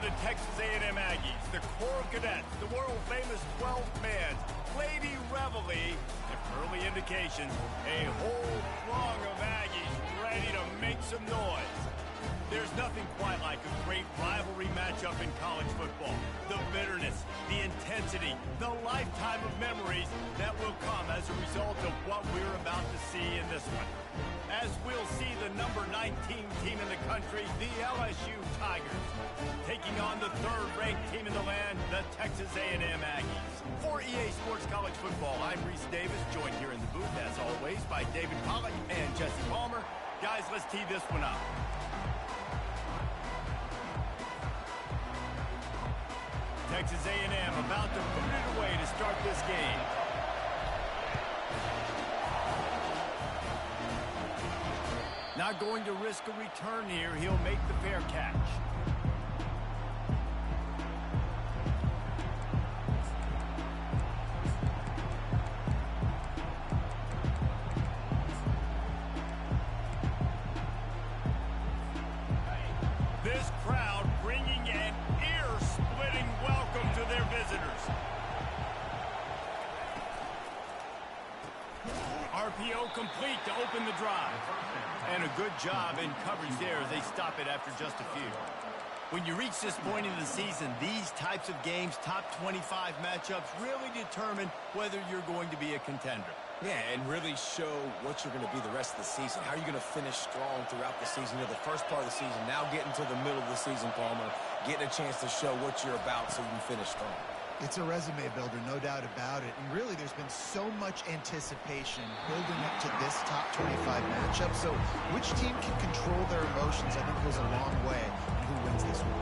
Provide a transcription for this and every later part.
the Texas A&M Aggies, the Coral Cadets, the world-famous 12th man, Lady Reveille, and early indications, a whole throng of Aggies ready to make some noise. There's nothing quite like a great rivalry matchup in college football. The bitterness, the intensity, the lifetime of memories that will come as a result of what we're about to see in this one. As we'll see the number 19 team in the country, the LSU Tigers, taking on the third-ranked team in the land, the Texas A&M Aggies. For EA Sports College Football, I'm Reese Davis, joined here in the booth, as always, by David Pollack and Jesse Palmer. Guys, let's tee this one up. Texas A&M about to put it away to start this game. Not going to risk a return here. He'll make the fair catch. This crowd bringing an ear-splitting welcome to their visitors. RPO complete to open the drive. And a good job in coverage there as they stop it after just a few. When you reach this point in the season, these types of games, top 25 matchups, really determine whether you're going to be a contender. Yeah, and really show what you're going to be the rest of the season. How are you going to finish strong throughout the season? You know, the first part of the season, now getting to the middle of the season, Palmer, getting a chance to show what you're about so you can finish strong. It's a resume builder, no doubt about it. And really, there's been so much anticipation building up to this top 25 matchup. So which team can control their emotions, I think, goes a long way in who wins this one.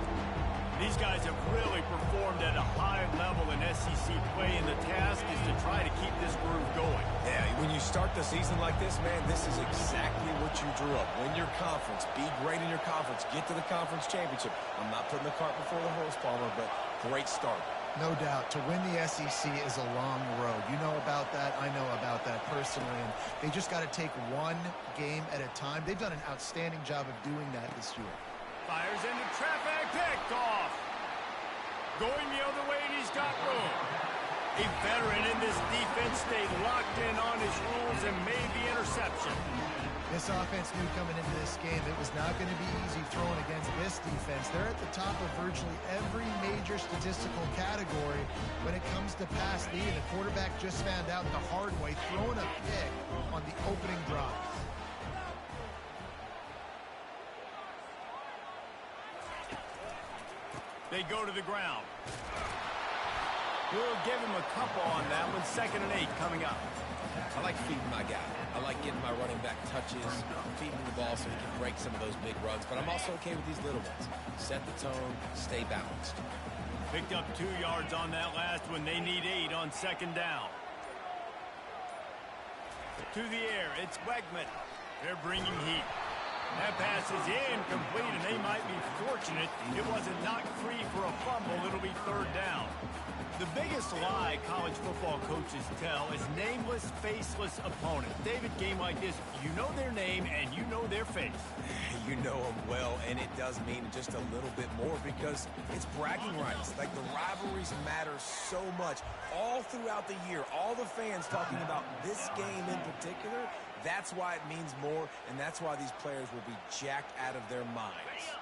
These guys have really performed at a high level in SEC play, and the task is to try to keep this groove going. Yeah, when you start the season like this, man, this is exactly what you drew up. Win your conference, be great in your conference, get to the conference championship. I'm not putting the cart before the horse, Palmer, but great start. No doubt. To win the SEC is a long road. You know about that. I know about that personally. And they just got to take one game at a time. They've done an outstanding job of doing that this year. Fires into traffic, picked off. Going the other way, and he's got room. A veteran in this defense stayed locked in on his rules and made the interception. This offense knew coming into this game it was not going to be easy throwing against this defense. They're at the top of virtually every major statistical category when it comes to pass lead. The quarterback just found out the hard way, throwing a pick on the opening drive. They go to the ground. We'll give him a couple on that one. 2nd and 8 coming up. I like feeding my guy. I like getting my running back touches, feeding the ball so he can break some of those big runs. But I'm also okay with these little ones. Set the tone, stay balanced. Picked up 2 yards on that last one. They need 8 on 2nd down. To the air, it's Wegman. They're bringing heat. That pass is incomplete, and they might be fortunate it wasn't knocked free for a fumble. It'll be 3rd down. The biggest lie college football coaches tell is nameless, faceless opponents. David, game like this, you know their name and you know their face. You know them well, and it does mean just a little bit more because it's bragging rights. Like, the rivalries matter so much all throughout the year. All the fans talking about this game in particular, that's why it means more, and that's why these players will be jacked out of their minds.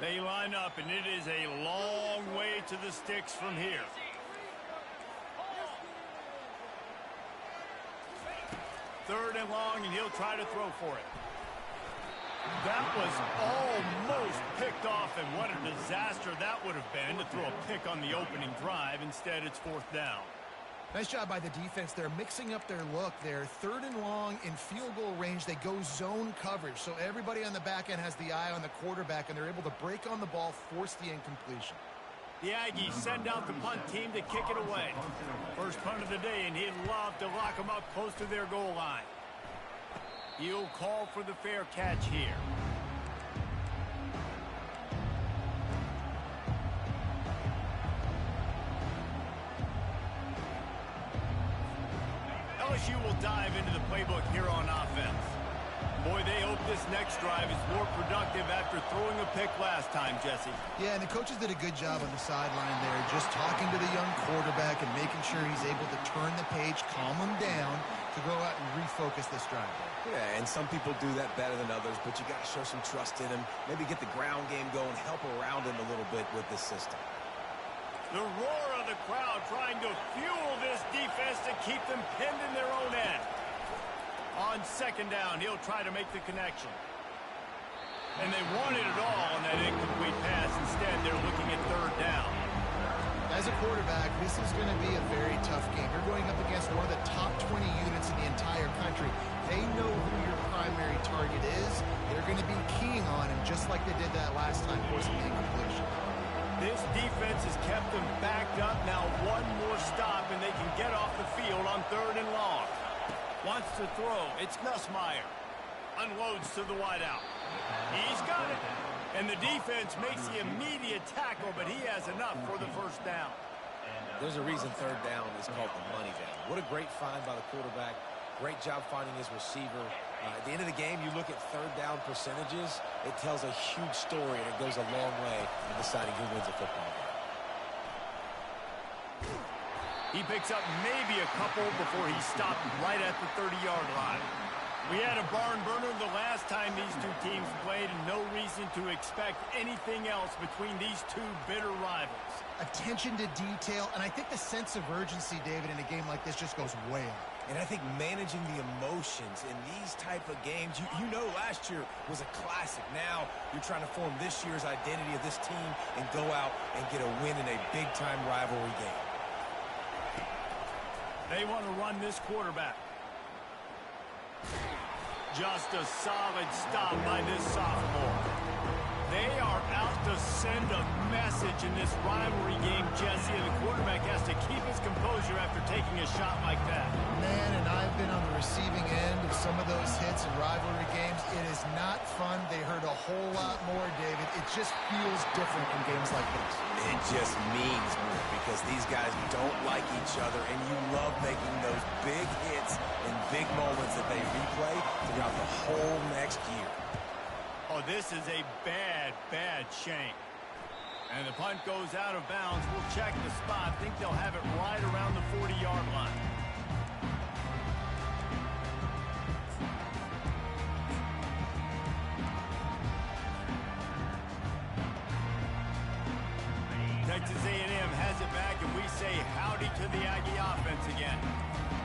They line up, and it is a long way to the sticks from here. Third and long, and he'll try to throw for it. That was almost picked off, and what a disaster that would have been to throw a pick on the opening drive. Instead, it's 4th down. Nice job by the defense. They're mixing up their look. They're 3rd and long in field goal range. They go zone coverage, so everybody on the back end has the eye on the quarterback, and they're able to break on the ball, force the incompletion. The Aggies send out the punt team to kick it away. First punt of the day, and he'd love to lock them up close to their goal line. He'll call for the fair catch here. LSU will dive into the playbook here on offense. Boy, they hope this next drive is more productive after throwing a pick last time, Jesse. Yeah, and the coaches did a good job on the sideline there, just talking to the young quarterback and making sure he's able to turn the page, calm him down to go out and refocus this drive. Yeah, and some people do that better than others, but you got to show some trust in him, maybe get the ground game going, help around him a little bit with this system. The roar of the crowd trying to fuel this defense to keep them pinned in their own end. On second down, he'll try to make the connection. And they wanted it all on that incomplete pass. Instead, they're looking at third down. As a quarterback, this is going to be a very tough game. You're going up against one of the top 20 units in the entire country. They know who your primary target is. They're going to be keying on him just like they did that last time, forcing the incompletion. This defense has kept them backed up. Now one more stop, and they can get off the field on third and long. Wants to throw. It's Nussmeier. Unloads to the wideout. He's got it. And the defense makes the immediate tackle, but he has enough for the first down. There's a reason third down is called the money down. What a great find by the quarterback. Great job finding his receiver. At the end of the game, you look at third down percentages. It tells a huge story, and it goes a long way in deciding who wins a football game. He picks up maybe a couple before he stopped right at the 30-yard line. We had a barn burner the last time these two teams played, and no reason to expect anything else between these two bitter rivals. Attention to detail, and I think the sense of urgency, David, in a game like this just goes way up. And I think managing the emotions in these type of games, you know last year was a classic. Now you're trying to form this year's identity of this team and go out and get a win in a big-time rivalry game. They want to run this quarterback. Just a solid stop by this sophomore. They are out to send a message in this rivalry game, Jesse, and the quarterback has to keep his composure after taking a shot like that. Man, and I've been on the receiving end of some of those hits in rivalry games. It is not fun. They hurt a whole lot more, David. It just feels different in games like this. It just means more because these guys don't like each other, and you love making those big hits and big moments that they replay throughout the whole next year. Oh, this is a bad, bad shame. And the punt goes out of bounds. We'll check the spot. Think they'll have it right around the 40-yard line. Texas A&M has it back, and we say howdy to the Aggie offense again.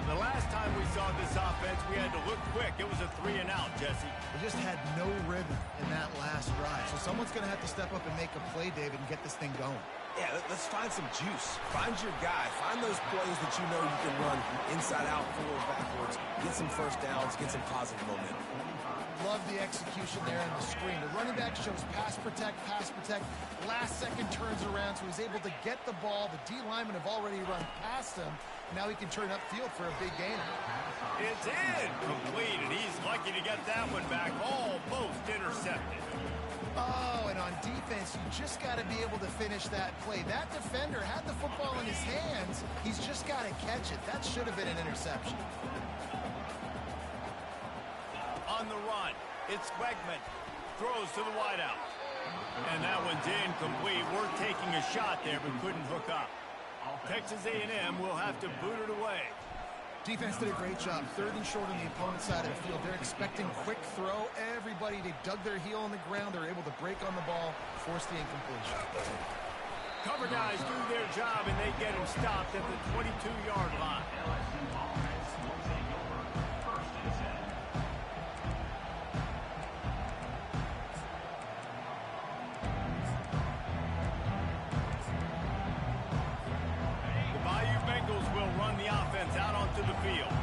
The last time we saw this offense, we had to look quick. It was a 3-and-out, Jesse. They just had no rhythm in that last drive. So someone's going to have to step up and make a play, David, and get this thing going. Yeah, let's find some juice. Find your guy. Find those plays that you know you can run inside out, forward, backwards. Get some first downs. Get some positive momentum. Love the execution there on the screen. The running back shows pass protect. Last second turns around, so he's able to get the ball. The D linemen have already run past him. Now he can turn upfield for a big gain. It's incomplete, and he's lucky to get that one back. Almost intercepted. Oh, and on defense, you just got to be able to finish that play. That defender had the football in his hands. He's just got to catch it. That should have been an interception. On the run, it's Wegman. Throws to the wideout. And that one's incomplete. We're taking a shot there, but couldn't hook up. Texas A&M will have to boot it away. Defense did a great job. Third and short on the opponent's side of the field. They're expecting quick throw. Everybody, they dug their heel on the ground. They're able to break on the ball, force the incompletion. Cover guys do their job, and they get him stopped at the 22-yard line. Out onto the field.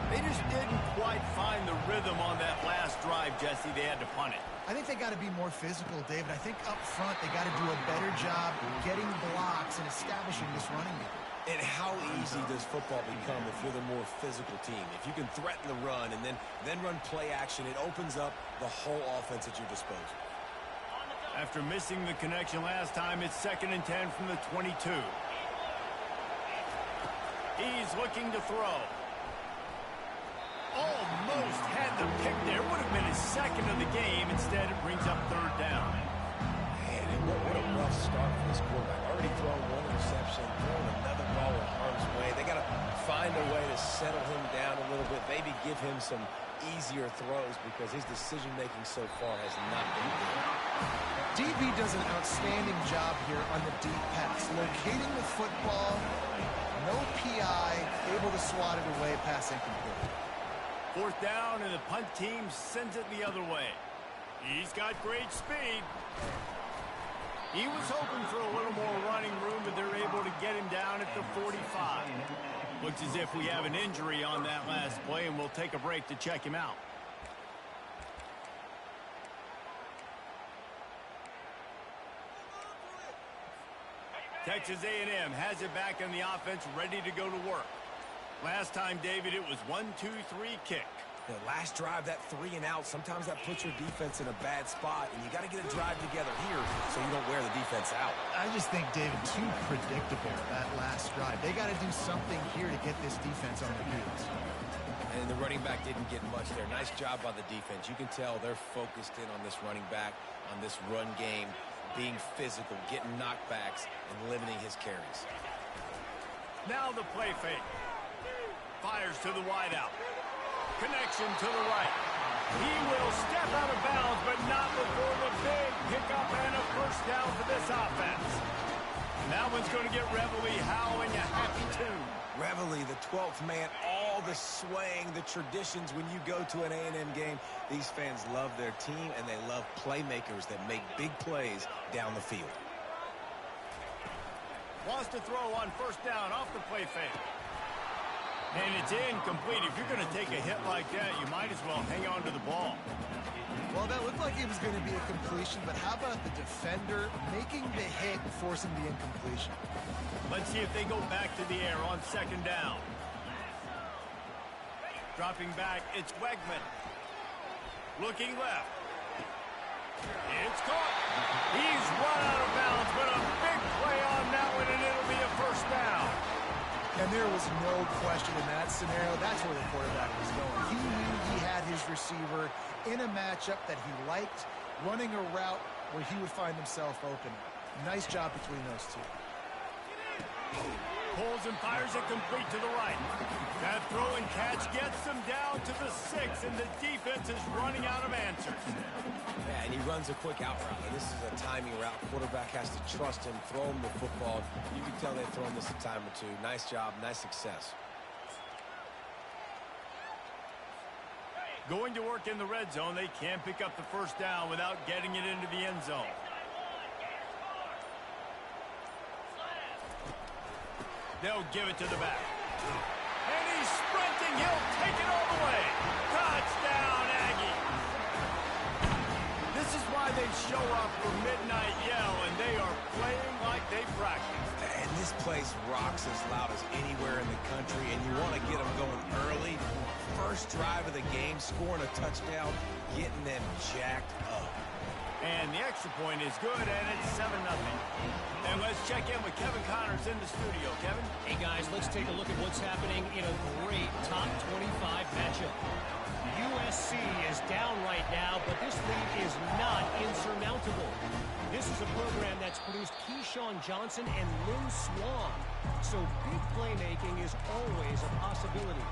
They just didn't quite find the rhythm on that last drive, Jesse. They had to punt it. I think they got to be more physical, David. I think up front they got to do a better job getting blocks and establishing this running game. And how easy does football become if you're the more physical team? If you can threaten the run and then run play action, it opens up the whole offense at your disposal. After missing the connection last time, it's 2nd and 10 from the 22. He's looking to throw. Almost had the pick there. Would have been his second of the game. Instead, it brings up third down. Man, and what a rough start for this quarterback. Already thrown one interception, throwing another ball in harm's way. They got to find a way to settle him down a little bit, maybe give him some easier throws because his decision-making so far has not been good. DB does an outstanding job here on the deep pass, locating the football, no PI, able to swat it away, pass incomplete. Fourth down, and the punt team sends it the other way. He's got great speed. He was hoping for a little more running room, but they're able to get him down at the 45. Looks as if we have an injury on that last play, and we'll take a break to check him out. Texas A&M has it back in the offense, ready to go to work. Last time, David, it was 1-2-3 kick. The last drive, that 3 and out, sometimes that puts your defense in a bad spot, and you got to get a drive together here so you don't wear the defense out. I just think, David, too predictable, that last drive. They got to do something here to get this defense on their heels. And the running back didn't get much there. Nice job by the defense. You can tell they're focused in on this running back, on this run game, being physical, getting knockbacks, and limiting his carries. Now the play fake. Fires to the wideout. Connection to the right. He will step out of bounds, but not before the big pickup and a first down for this offense. That one's going to get Reveille howling a happy tune. Reveille, the 12th man, all the swaying, the traditions when you go to an A&M game. These fans love their team, and they love playmakers that make big plays down the field. Wants to throw on first down off the play fake. And it's incomplete. If you're going to take a hit like that, you might as well hang on to the ball. Well, that looked like it was going to be a completion, but how about the defender making the hit and forcing the incompletion? Let's see if they go back to the air on second down. Dropping back, it's Wegman. Looking left. It's caught. He's run out of bounds, but a big play on that one, and it'll be a first down. And there was no question in that scenario. That's where the quarterback was going. He knew he had his receiver in a matchup that he liked, running a route where he would find himself open. Nice job between those two. Pulls and fires it complete to the right. That throw and catch gets them down to the 6, and the defense is running out of answers. Yeah, and he runs a quick out route. And this is a timing route. Quarterback has to trust him, throw him the football. You can tell they've thrown this a time or two. Nice job, nice success. Going to work in the red zone, they can't pick up the first down without getting it into the end zone. They'll give it to the back. And he's sprinting. He'll take it all the way. Touchdown, Aggie. This is why they show up for Midnight Yell, and they are playing like they practice. And this place rocks as loud as anywhere in the country, and you want to get them going early. First drive of the game, scoring a touchdown, getting them jacked up. And the extra point is good, and it's 7-0. And let's check in with Kevin Connors in the studio. Kevin? Hey, guys, let's take a look at what's happening in a great top 25 matchup. USC is down right now, but this lead is not insurmountable. This is a program that's produced Keyshawn Johnson and Lynn Swann, so big playmaking is always a possibility.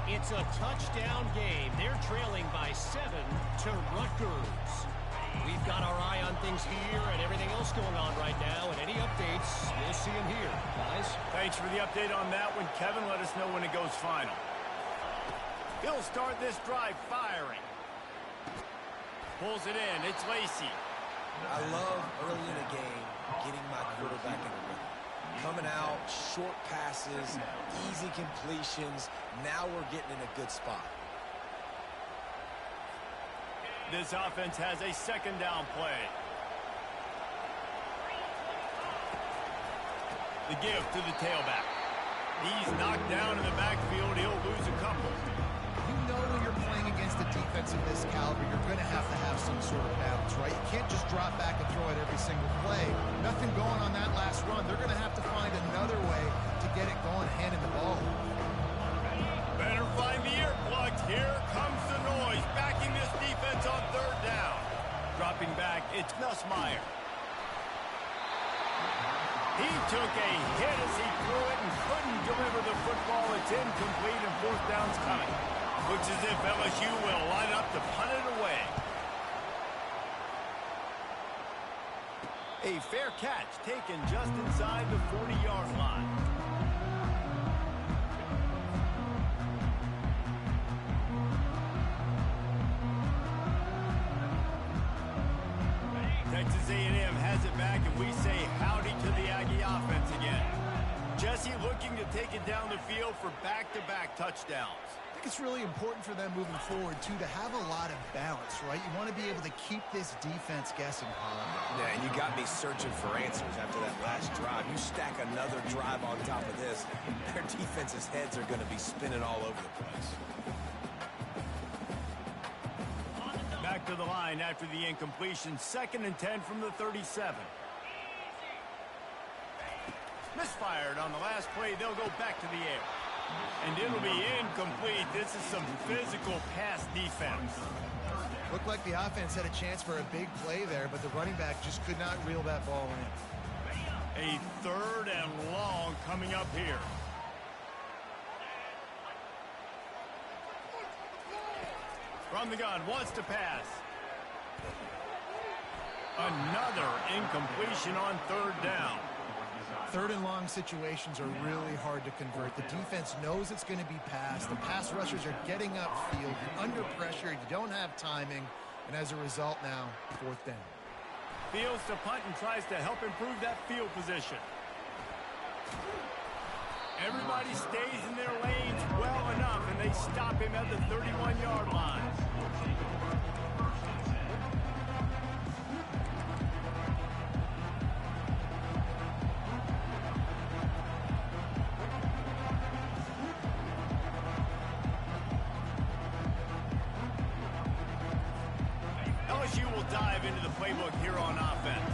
It's a touchdown game. They're trailing by 7 to Rutgers. We've got our eye on things here and everything else going on right now, and any updates, we'll see them here, guys. Thanks for the update on that one, Kevin. Let us know when it goes final. He'll start this drive firing. Pulls it in. It's Lacey. I love early in a game getting my quarterback in the rhythm. Coming out, short passes, easy completions. Now we're getting in a good spot. This offense has a second down play. The give to the tailback. He's knocked down in the backfield. He'll lose a couple. You know when you're playing against a defense of this caliber, you're going to have some sort of balance, right? You can't just drop back and throw it every single play. Nothing going on that last run. They're going to have to find another way to get it going, handing the ball. Better find the ear plugs. Here comes the noise, backing this defense on third down. Dropping back, it's Nussmeier. He took a hit as he threw it and couldn't deliver the football. It's incomplete and fourth down's coming. Looks as if LSU will line up to punt it away. A fair catch taken just inside the 40-yard line. Texas A&M has it back, and we say howdy to the Aggie offense again. Jesse looking to take it down the field for back-to-back touchdowns. I think it's really important for them moving forward, too, to have a lot of balance, right? You want to be able to keep this defense guessing, Colin. Yeah, and you got me searching for answers after that last drive. You stack another drive on top of this, their defense's heads are going to be spinning all over the place. Back to the line after the incompletion. 2nd and 10 from the 37. Misfired on the last play. They'll go back to the air. And it'll be incomplete. This is some physical pass defense. Looked like the offense had a chance for a big play there, but the running back just could not reel that ball in. A 3rd and long coming up here. From the gun, wants to pass. Another incompletion on 3rd down. 3rd and long situations are really hard to convert. The defense knows it's going to be passed. The pass rushers are getting upfield. You're under pressure. You don't have timing. And as a result now, 4th down. Fields to punt and tries to help improve that field position. Everybody stays in their lanes well enough, and they stop him at the 31-yard line. LSU will dive into the playbook here on offense.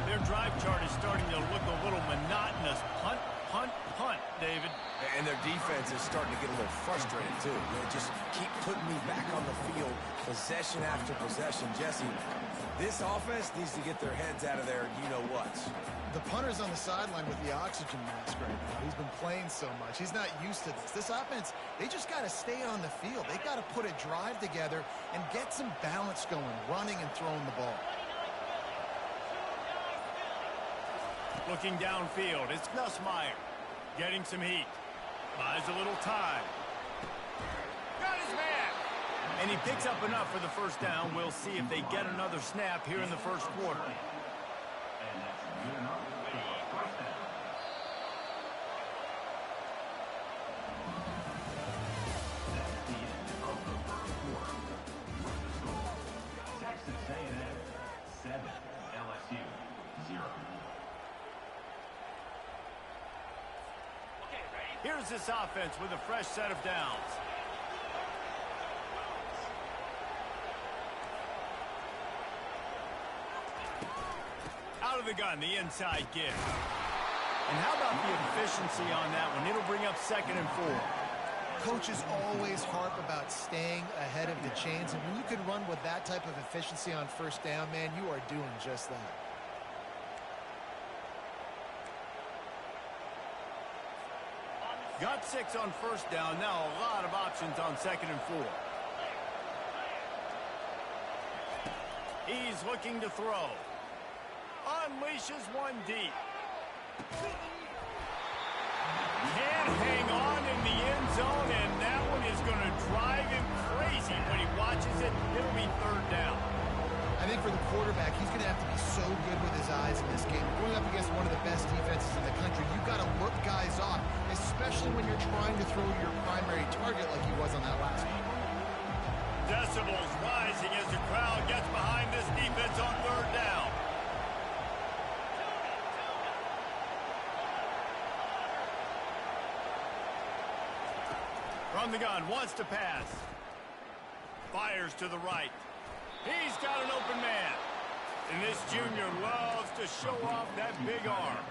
Their drive chart is starting to look a little monotonous. Punt, punt, punt, David. And their defense is starting to get a little frustrated, too. They just keep putting me back on the field, possession after possession. Jesse, this offense needs to get their heads out of their you-know-whats. The punter's on the sideline with the oxygen mask right now. He's been playing so much. He's not used to this. This offense, they just got to stay on the field. They got to put a drive together and get some balance going, running and throwing the ball. Looking downfield, it's Nussmeier. Getting some heat. Buys a little time. Got his man! And he picks up enough for the first down. We'll see if they get another snap here in the first quarter. Here's this offense with a fresh set of downs. Out of the gun, the inside give. And how about the efficiency on that one? It'll bring up 2nd and 4. Coaches always harp about staying ahead of the chains, and when you can run with that type of efficiency on first down, man, you are doing just that. Got 6 on first down. Now a lot of options on 2nd and 4. He's looking to throw. Unleashes one deep. Can't hang on in the end zone, and that one is going to drive him crazy when he watches it. It'll be 3rd down. I think for the quarterback, he's going to have to be so good with his eyes in this game. Going up against one of the best defenses in the country, you've got to look guys off, especially when you're trying to throw your primary target like he was on that last one. Decibels rising as the crowd gets behind this defense on 3rd down. From the gun, wants to pass. Fires to the right. He's got an open man. And this junior loves to show off that big arm.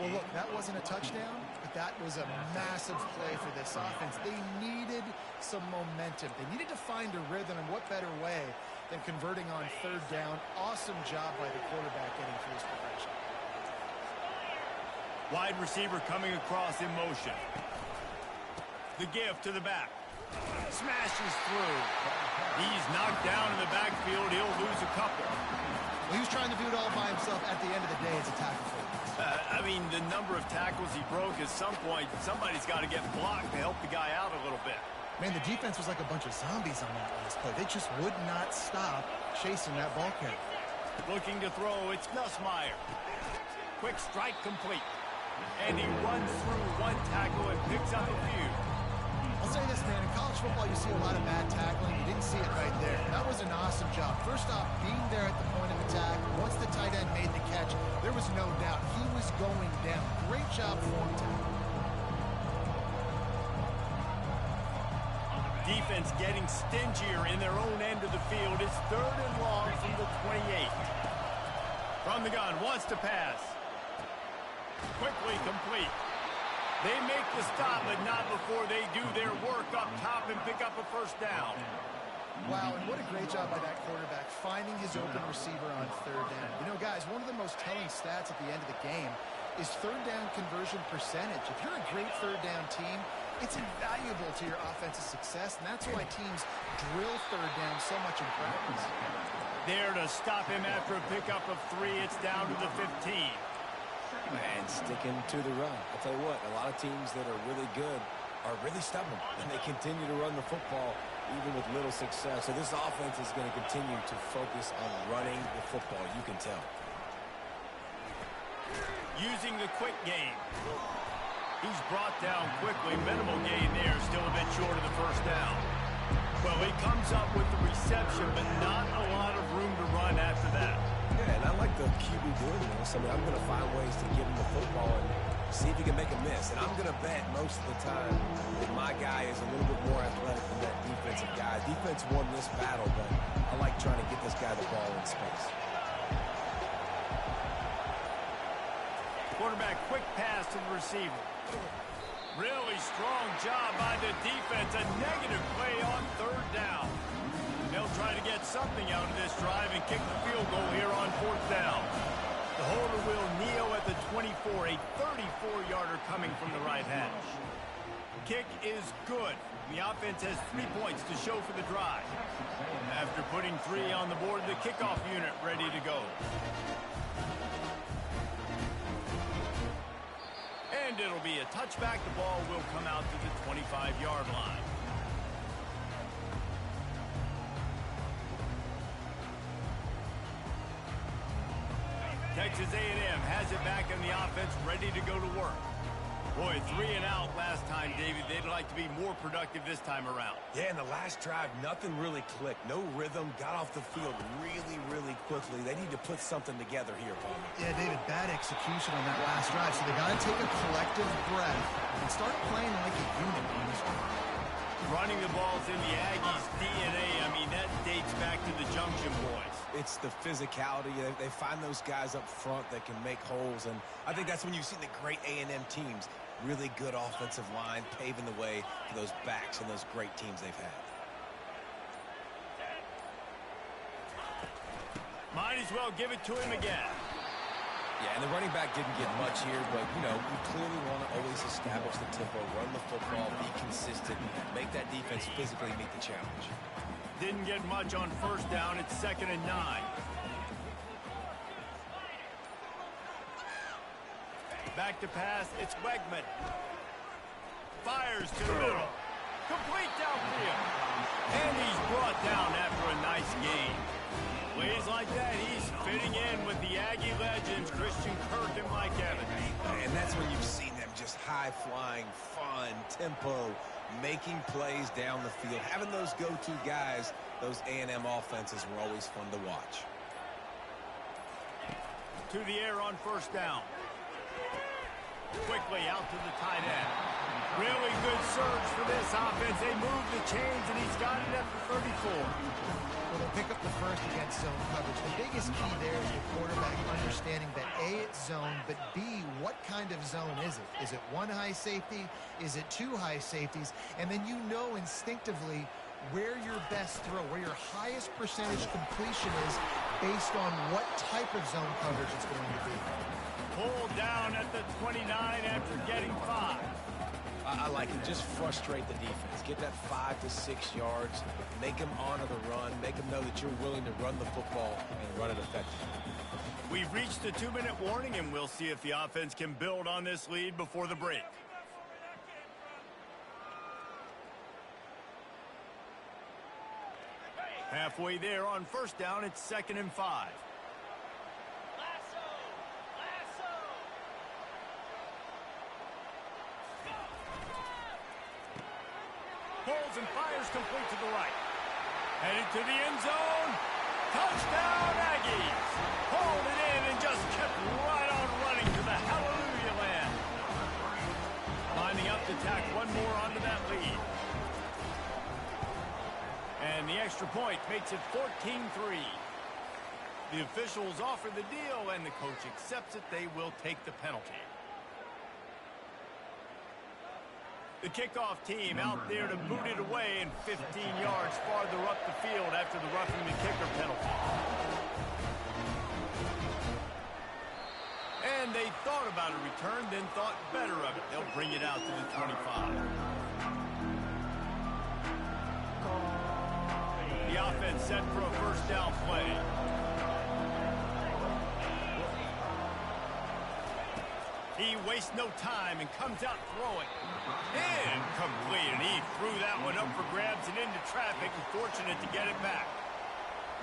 Well, look, that wasn't a touchdown, but that was a massive play for this offense. They needed some momentum. They needed to find a rhythm, and what better way than converting on third down. Awesome job by the quarterback getting through his progression. Wide receiver coming across in motion. The give to the back. Smashes through. He's knocked down in the backfield. He'll lose a couple. Well, he was trying to do it all by himself. At the end of the day, it's a tackle for him. I mean, the number of tackles he broke, at some point, somebody's got to get blocked to help the guy out a little bit. Man, the defense was like a bunch of zombies on that last play. They just would not stop chasing that ball carrier. Looking to throw, it's Nussmeier. Quick strike complete. And he runs through one tackle and picks up a few. I'll say this, man. In college football, you see a lot of bad tackling. You didn't see it right there. That was an awesome job. First off, being there at the point of attack. Once the tight end made the catch, there was no doubt he was going down. Great job for him, tackle. Defense getting stingier in their own end of the field. It's 3rd and long from the 28. From the gun, wants to pass. Quickly complete. They make the stop, but not before they do their work up top and pick up a first down. Wow, and what a great job by that quarterback, finding his open receiver on third down. You know, guys, one of the most telling stats at the end of the game is third down conversion percentage. If you're a great third down team, it's invaluable to your offensive success, and that's why teams drill third down so much in practice. There to stop him after a pickup of 3. It's down to the 15. And sticking to the run. I'll tell you what, a lot of teams that are really good are really stubborn, and they continue to run the football even with little success. So this offense is going to continue to focus on running the football, you can tell. Using the quick game. He's brought down quickly. Minimal gain there, still a bit short of the first down. Well, he comes up with the reception, but not a lot of room to run after that. Yeah, and I like the QB doing this. I mean, I'm going to find ways to give him the football and see if he can make a miss. And I'm going to bet most of the time that my guy is a little bit more athletic than that defensive guy. Defense won this battle, but I like trying to get this guy the ball in space. Quarterback, quick pass to the receiver. Really strong job by the defense. A negative play on third down. They'll try to get something out of this drive and kick the field goal here on 4th down. The holder will kneel at the 24, a 34-yarder coming from the right hash. Kick is good. The offense has 3 points to show for the drive. After putting 3 on the board, the kickoff unit ready to go. And it'll be a touchback. The ball will come out to the 25-yard line. Texas A&M has it back in the offense, ready to go to work. Boy, 3 and out last time, David. They'd like to be more productive this time around. Yeah, in the last drive, nothing really clicked. No rhythm, got off the field really, really quickly. They need to put something together here, Paul. Yeah, David, bad execution on that last drive, so they got to take a collective breath and start playing like a unit on this one. Running the ball's in the Aggies' DNA. I mean, that dates back to the Junction Boys. It's the physicality. They find those guys up front that can make holes, and I think that's when you've seen the great A&M teams. Really good offensive line, paving the way for those backs and those great teams they've had. Might as well give it to him again. Yeah, and the running back didn't get much here, but, you know, you clearly want to always establish the tempo, run the football, be consistent, make that defense physically meet the challenge. Didn't get much on first down. It's 2nd and 9. Back to pass. It's Wegman. Fires to the middle. Complete downfield. And he's brought down after a nice gain. Plays like that, he's fitting in with the Aggie legends, Christian Kirk and Mike Evans. And that's when you've seen them just high-flying, fun, tempo, making plays down the field. Having those go-to guys, those A&M offenses were always fun to watch. To the air on first down. Quickly out to the tight end. Really good surge for this offense. They move the chains, and he's got it at the 34. Well, they'll pick up the first against zone coverage. The biggest key there is the quarterback understanding that A, it's zone, but B, what kind of zone is it? Is it one high safety? Is it two high safeties? And then you know instinctively where your best throw, where your highest percentage completion is based on what type of zone coverage it's going to be. Pulled down at the 29 after getting 5. I like it. Just frustrate the defense. Get that 5 to 6 yards. Make them honor the run. Make them know that you're willing to run the football and run it effectively. We've reached the 2-minute warning, and we'll see if the offense can build on this lead before the break. Halfway there on first down, it's 2nd and 5. Pulls and fires complete to the right. Headed to the end zone. Touchdown, Aggies. Pulled it in and just kept right on running to the hallelujah land. Lining up to tack one more onto that lead. And the extra point makes it 14-3. The officials offer the deal, and the coach accepts it. They will take the penalty. The kickoff team out there to boot it away and 15 yards farther up the field after the roughing the kicker penalty. And they thought about a return, then thought better of it. They'll bring it out to the 25. The offense set for a first down play. He wastes no time and comes out throwing. Incomplete, and he threw that one up for grabs and into traffic, and fortunate to get it back.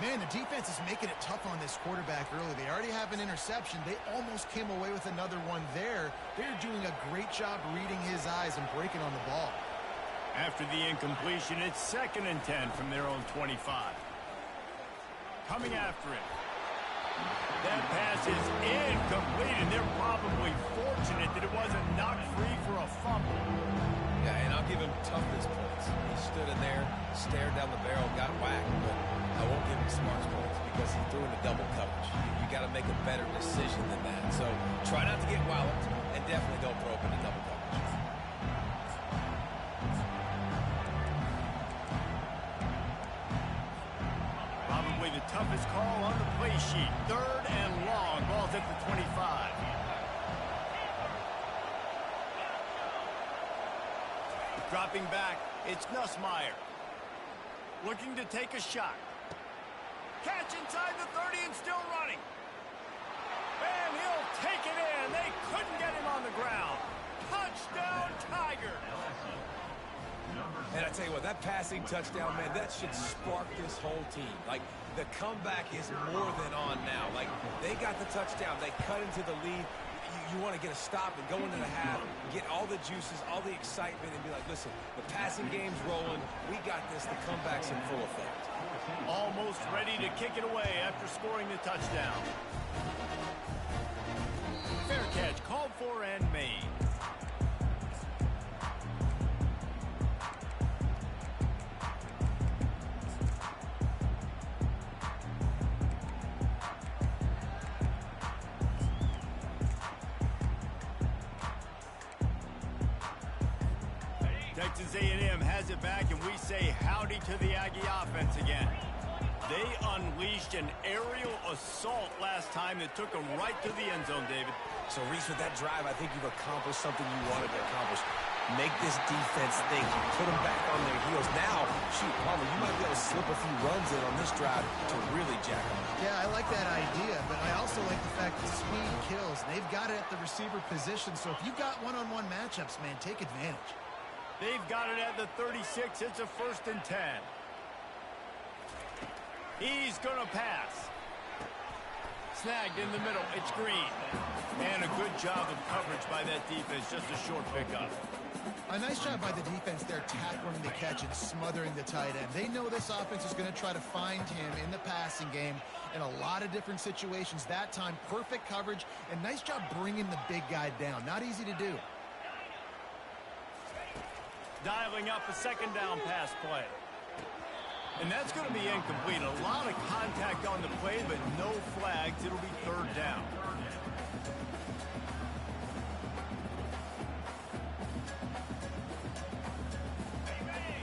Man, the defense is making it tough on this quarterback early. They already have an interception. They almost came away with another one there. They're doing a great job reading his eyes and breaking on the ball. After the incompletion, it's 2nd and 10 from their own 25. Coming after it. That pass is incomplete, and they're probably fortunate that it wasn't knocked free for a fumble. Yeah, and I'll give him toughness points. He stood in there, stared down the barrel, got whacked, but I won't give him smarts points because he threw into double coverage. You got to make a better decision than that. So try not to get walloped, and definitely don't throw up into double coverage. Probably the toughest call on the play sheet. 3rd and long. Ball's at the 25. Dropping back, it's Nussmeier. Looking to take a shot. Catch inside the 30 and still running. And he'll take it in. They couldn't get him on the ground. Touchdown, Tiger. And I tell you what, that passing touchdown, man, that should spark this whole team. Like, the comeback is more than on now. Like, they got the touchdown. They cut into the lead. You want to get a stop and go into the half, get all the juices, all the excitement, and be like, listen, the passing game's rolling. We got this. The comeback's in full effect. Almost ready to kick it away after scoring the touchdown. Fair catch, called for and made. Texas A&M has it back, and we say howdy to the Aggie offense again. They unleashed an aerial assault last time that took them right to the end zone, David. So, Reese, with that drive, I think you've accomplished something you wanted to accomplish. Make this defense think. Put them back on their heels. Now, shoot, Palmer, you might be able to slip a few runs in on this drive to really jack them up. Yeah, I like that idea, but I also like the fact that speed kills. They've got it at the receiver position, so if you've got one-on-one matchups, man, take advantage. They've got it at the 36. It's a 1st and 10. He's going to pass. Snagged in the middle. It's Green. And a good job of coverage by that defense. Just a short pickup. A nice job by the defense there, tackling the catch and smothering the tight end. They know this offense is going to try to find him in the passing game in a lot of different situations. That time, perfect coverage, and nice job bringing the big guy down. Not easy to do. dialing up a second down pass play. And that's going to be incomplete. A lot of contact on the play, but no flags. It'll be third down.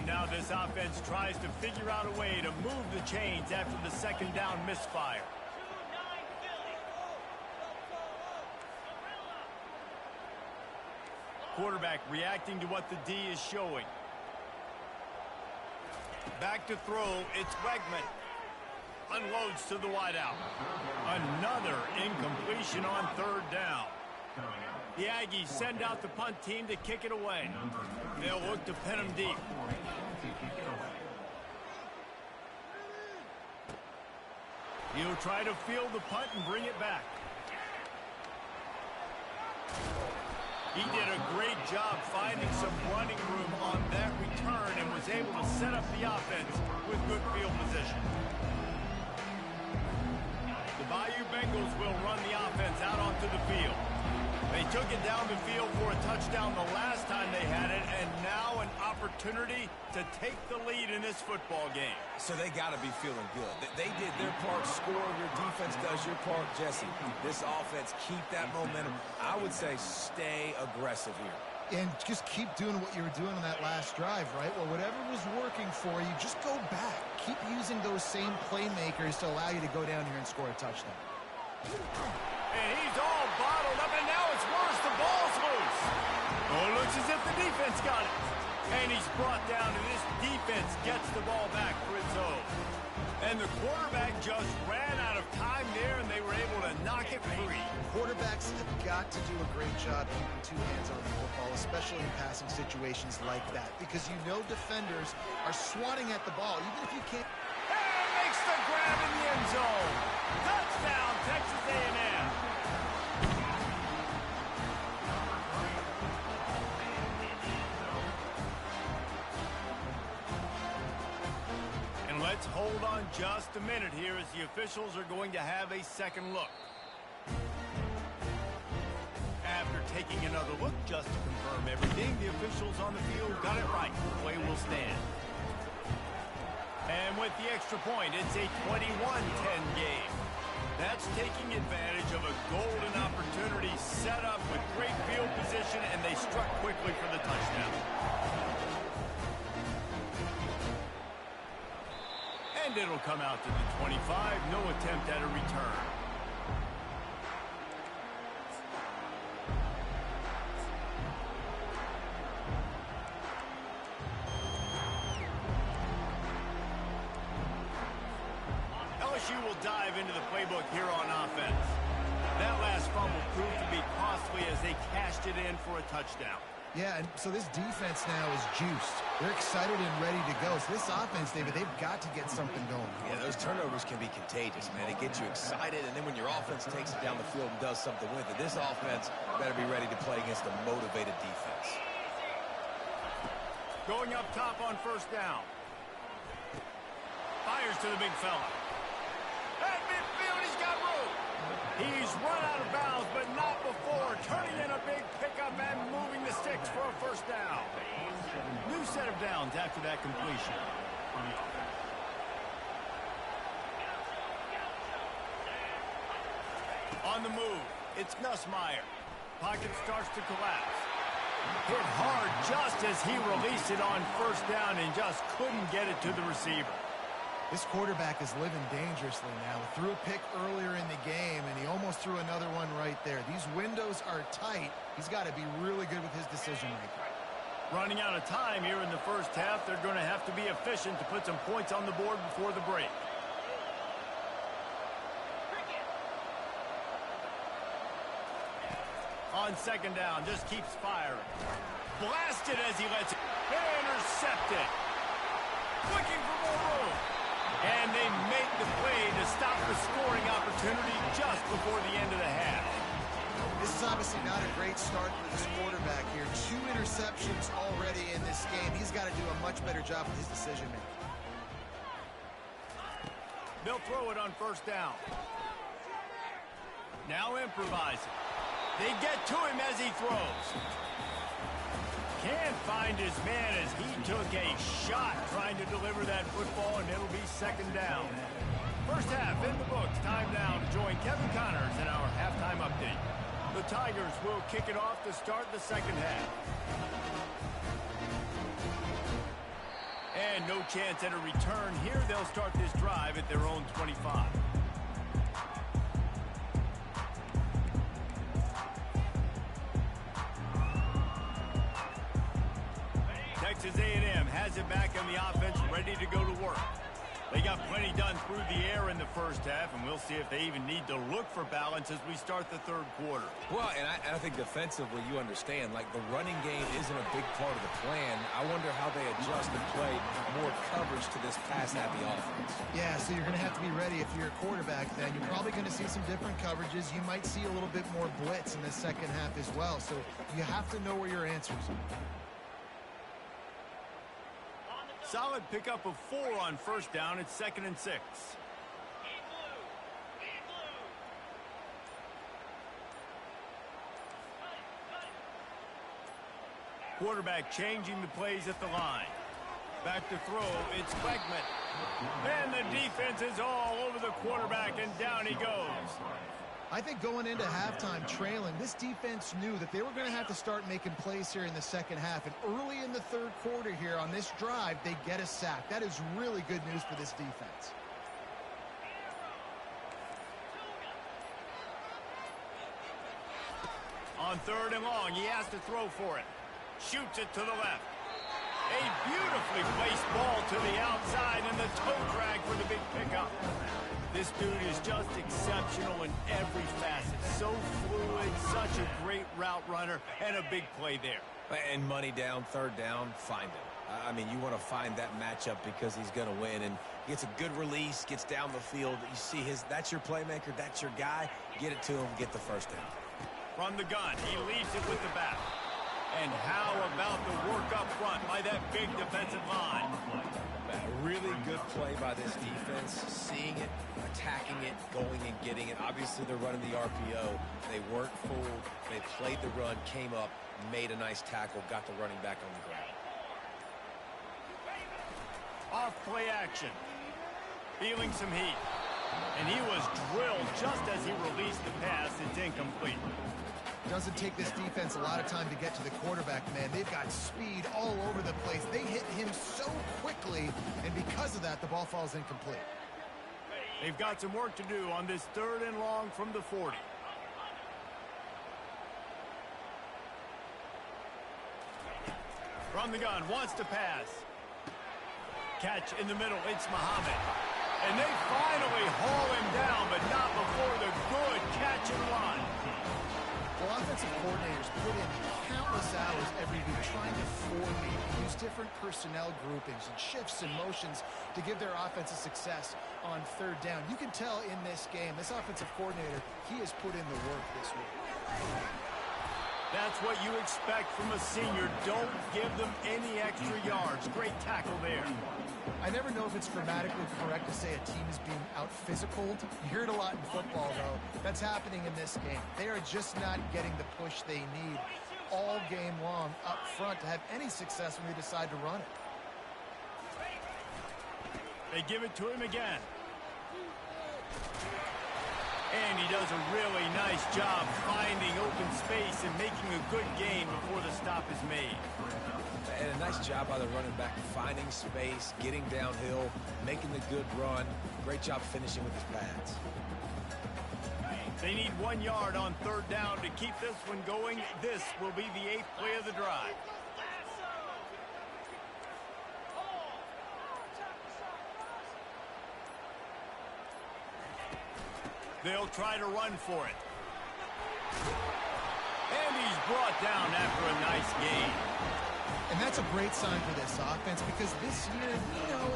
Now this offense tries to figure out a way to move the chains after the second down misfire. Quarterback reacting to what the D is showing. Back to throw, it's Wegman. Unloads to the wideout. Another incompletion on third down. The Aggies send out the punt team to kick it away. They'll look to pin him deep. He'll try to field the punt and bring it back. He did a great job finding some running room on that return and was able to set up the offense with good field position. The Bayou Bengals will run the offense out onto the field. They took it down the field for a touchdown the last time they had it, and now an opportunity to take the lead in this football game. So they got to be feeling good. They did their part, score. Your defense does your part, Jesse. This offense, keep that momentum. I would say stay aggressive here. And just keep doing what you were doing on that last drive, right? Well, whatever was working for you, just go back. Keep using those same playmakers to allow you to go down here and score a touchdown. And he's all bottled up, and now it's worse. The ball's loose. Oh, it looks as if the defense got it. And he's brought down, and this defense gets the ball back for its own. And the quarterback just ran out of time there, and they were able to knock it free. Quarterbacks have got to do a great job keeping two hands on the football, especially in passing situations like that, because you know defenders are swatting at the ball, even if you can't. And makes the grab in the end zone. Touchdown, Texas A&M. And let's hold on just a minute here as the officials are going to have a second look. After taking another look just to confirm everything, the officials on the field got it right. The play will stand. And with the extra point, it's a 21-10 game. That's taking advantage of a golden opportunity set up with great field position, and they struck quickly for the touchdown. And it'll come out to the 25. No attempt at a return. LSU will dive into the playbook here on offense. That last fumble proved to be costly as they cashed it in for a touchdown. Yeah, and so this defense now is juiced. They're excited and ready to go. So this offense, David, they've got to get something going. Yeah, those turnovers can be contagious, man. They get you excited, and then when your offense takes it down the field and does something with it, this offense better be ready to play against a motivated defense. Going up top on first down. Fires to the big fella. At midfield, he's got room. He's run out of bounds, but not before. Turning in a big pickup and moving the sticks for a first down. New set of downs after that completion. On the move, it's Nussmeier. Pocket starts to collapse. Hit hard just as he released it on first down and just couldn't get it to the receiver. This quarterback is living dangerously now. Threw a pick earlier in the game, and he almost threw another one right there. These windows are tight. He's got to be really good with his decision-making. Running out of time here in the first half, they're going to have to be efficient to put some points on the board before the break. On second down, just keeps firing. Blasted as he lets it. Intercepted. Looking for more room. And they make the play to stop the scoring opportunity just before the end of the half. This is obviously not a great start for this quarterback here. 2 interceptions already in this game. He's got to do a much better job with his decision-making. They'll throw it on first down. Now improvising. They get to him as he throws. Can't find his man as he took a shot trying to deliver that football, and it'll be second down. First half in the books. Time now to join Kevin Connors in our halftime update. The Tigers will kick it off to start the second half. And no chance at a return here. They'll start this drive at their own 25. Texas A&M has it back on the offense, ready to go to work. They got plenty done through the air in the first half, and we'll see if they even need to look for balance as we start the third quarter. Well, and I think defensively, you understand, like the running game isn't a big part of the plan. I wonder how they adjust and play more coverage to this pass-happy offense. Yeah, so you're going to have to be ready if you're a quarterback then. You're probably going to see some different coverages. You might see a little bit more blitz in the second half as well. So you have to know where your answers are. Solid pickup of 4 on first down. It's 2nd and 6. Quarterback changing the plays at the line. Back to throw. It's Quegman. And the defense is all over the quarterback, and down he goes. I think going into halftime trailing, this defense knew that they were going to have to start making plays here in the second half. And early in the third quarter here on this drive, they get a sack. That is really good news for this defense. On 3rd and long, he has to throw for it. Shoots it to the left. A beautifully placed ball to the outside, and the toe drag for the big pickup. This dude is just exceptional in every facet. So fluid, such a great route runner, and a big play there. And money down, 3rd down, find him. I mean, you want to find that matchup because he's going to win. And gets a good release, gets down the field. You see that's your playmaker, that's your guy. Get it to him, get the first down. From the gun, he leaves it with the back. And how about the work up front by that big defensive line? A really good play by this defense, seeing it, attacking it, going and getting it. Obviously, they're running the RPO. They weren't fooled. They played the run, came up, made a nice tackle, got the running back on the ground. Off play action. Feeling some heat. And he was drilled just as he released the pass. It's incomplete. Doesn't take this defense a lot of time to get to the quarterback, man. They've got speed all over the place. They hit him so quickly, and because of that, the ball falls incomplete. They've got some work to do on this 3rd and long from the 40. From the gun, wants to pass. Catch in the middle, it's Muhammad. And they finally haul him down, but not before the good catch and run. Well, offensive coordinators put in countless hours every week trying to formate, use different personnel groupings and shifts and motions to give their offense a success on 3rd down. You can tell in this game, this offensive coordinator, he has put in the work this week. That's what you expect from a senior. Don't give them any extra yards. Great tackle there. I never know if it's grammatically correct to say a team is being out-physicaled. You hear it a lot in football, though. That's happening in this game. They are just not getting the push they need all game long up front to have any success when they decide to run it. They give it to him again. And he does a really nice job finding open space and making a good gain before the stop is made. And a nice job by the running back, finding space, getting downhill, making the good run. Great job finishing with his pads. They need 1 yard on 3rd down to keep this one going. This will be the 8th play of the drive. They'll try to run for it. And he's brought down after a nice gain. And that's a great sign for this offense because this year,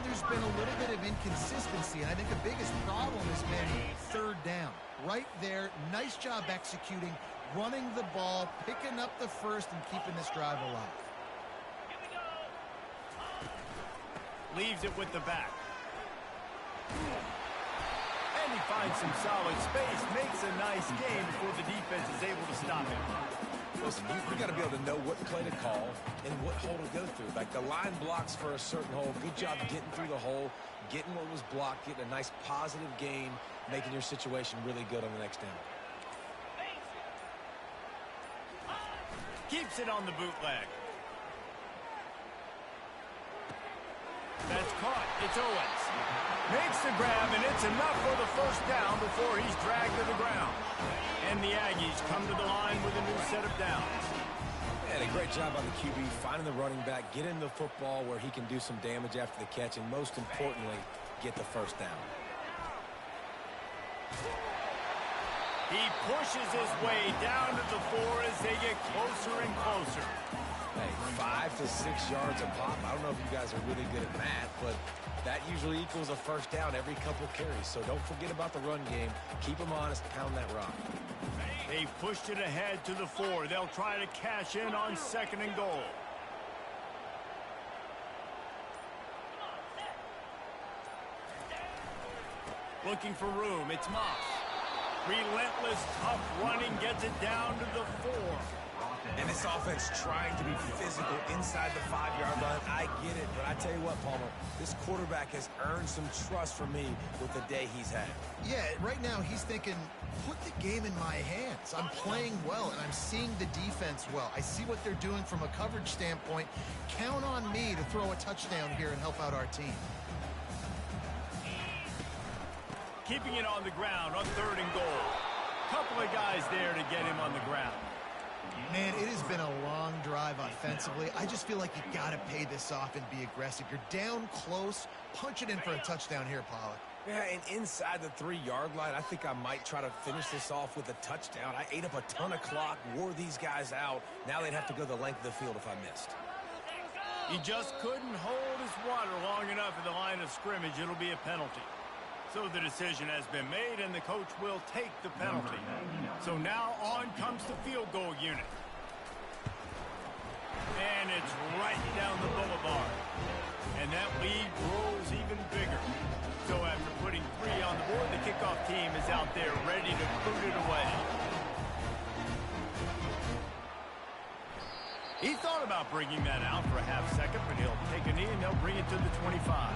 there's been a little bit of inconsistency. And I think the biggest problem has been 3rd down. Right there, nice job executing, running the ball, picking up the first, and keeping this drive alive. Leaves it with the back. And he finds some solid space, makes a nice gain before the defense is able to stop him. Listen, you got to be able to know what play to call and what hole to go through. Like the line blocks for a certain hole. Good job getting through the hole, getting what was blocked, getting a nice positive gain, making your situation really good on the next down. Keeps it on the bootleg. That's caught. It's Owens. Makes the grab, and it's enough for the first down before he's dragged to the ground. And the Aggies come to the line with a new set of downs. And a great job on the QB, finding the running back, getting the football where he can do some damage after the catch, and most importantly, get the first down. He pushes his way down to the 4 as they get closer and closer. Hey, 5 to 6 yards a pop. I don't know if you guys are really good at math, but that usually equals a first down every couple carries. So don't forget about the run game. Keep them honest. Pound that rock. They pushed it ahead to the 4. They'll try to cash in on 2nd and goal. Looking for room. It's Moss. Relentless, tough running gets it down to the 4. And this offense trying to be physical inside the 5-yard line. I get it, but I tell you what, Palmer, this quarterback has earned some trust from me with the day he's had. Yeah, right now he's thinking, put the game in my hands. I'm playing well, and I'm seeing the defense well. I see what they're doing from a coverage standpoint. Count on me to throw a touchdown here and help out our team. Keeping it on the ground on 3rd and goal. Couple of guys there to get him on the ground. Man, it has been a long drive offensively. I just feel like you got to pay this off and be aggressive. You're down close. Punch it in for a touchdown here, Pollack. Yeah, and inside the 3-yard line, I think I might try to finish this off with a touchdown. I ate up a ton of clock, wore these guys out. Now they'd have to go the length of the field if I missed. He just couldn't hold his water long enough at the line of scrimmage. It'll be a penalty. So the decision has been made, and the coach will take the penalty. So now on comes the field goal unit. And it's right down the boulevard. And that lead grows even bigger. So after putting 3 on the board, the kickoff team is out there ready to boot it away. He thought about bringing that out for a half second, but he'll take a knee and they'll bring it to the 25.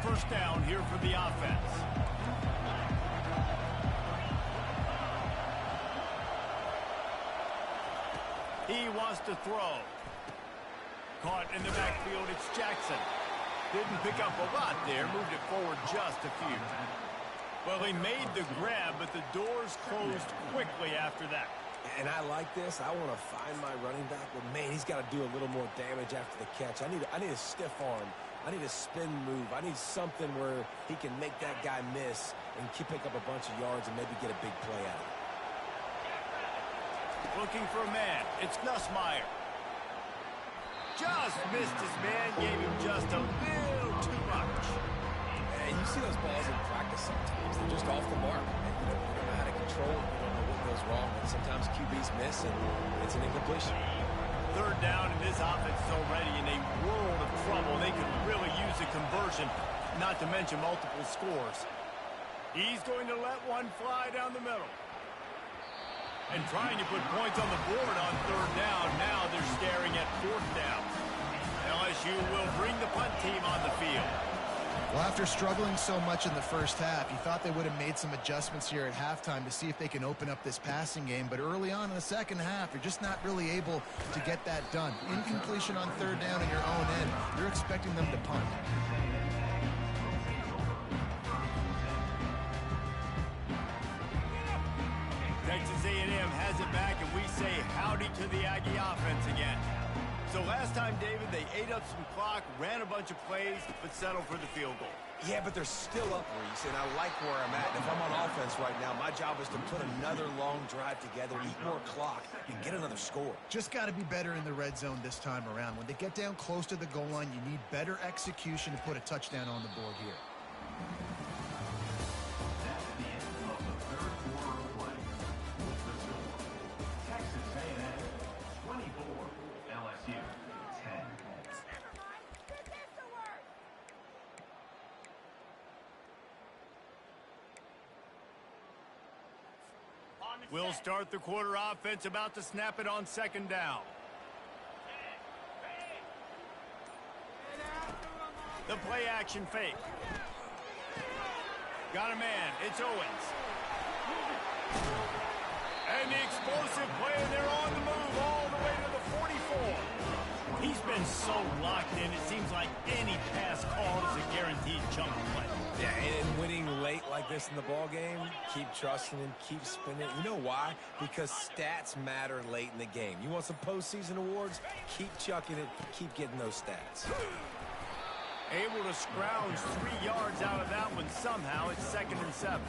First down here for the offense. He wants to throw. Caught in the backfield, it's Jackson. Didn't pick up a lot there, moved it forward just a few. Well, he made the grab, but the doors closed quickly after that. And I like this. I want to find my running back, but man, he's got to do a little more damage after the catch. I need a stiff arm. I need a spin move. I need something where he can make that guy miss and pick up a bunch of yards and maybe get a big play out of it. Looking for a man. It's Nussmeier. Just missed his man, gave him just a little too much. And you see those balls in practice sometimes. They're just off the mark. And you don't know how to control it. You don't know what goes wrong. And sometimes QBs miss, and it's an incompletion. 3rd down, and this offense is already in a world of trouble. They could really use a conversion, not to mention multiple scores. He's going to let one fly down the middle. And trying to put points on the board on 3rd down. Now they're staring at 4th down. LSU will bring the punt team on the field. Well, after struggling so much in the first half, you thought they would have made some adjustments here at halftime to see if they can open up this passing game. But early on in the second half, you're just not really able to get that done. Incompletion on 3rd down in your own end. You're expecting them to punt. Texas A&M has it back, and we say howdy to the Aggie offense again. So last time, David, they ate up some clock, ran a bunch of plays, but settled for the field goal. Yeah, but they're still up, Reese, and I like where I'm at. And if I'm on offense right now, my job is to put another long drive together, eat more clock, and get another score. Just got to be better in the red zone this time around. When they get down close to the goal line, you need better execution to put a touchdown on the board here. We'll start the quarter offense, about to snap it on second down. The play action fake. Got a man. It's Owens. And the explosive play, and they're on the move all the way to the 44. He's been so locked in, it seems like any pass call is a guaranteed chunk of play. Yeah, and winning late like this in the ball game, keep trusting him, keep spinning. You know why? Because stats matter late in the game. You want some postseason awards? Keep chucking it, keep getting those stats. Able to scrounge 3 yards out of that one somehow. It's 2nd and 7.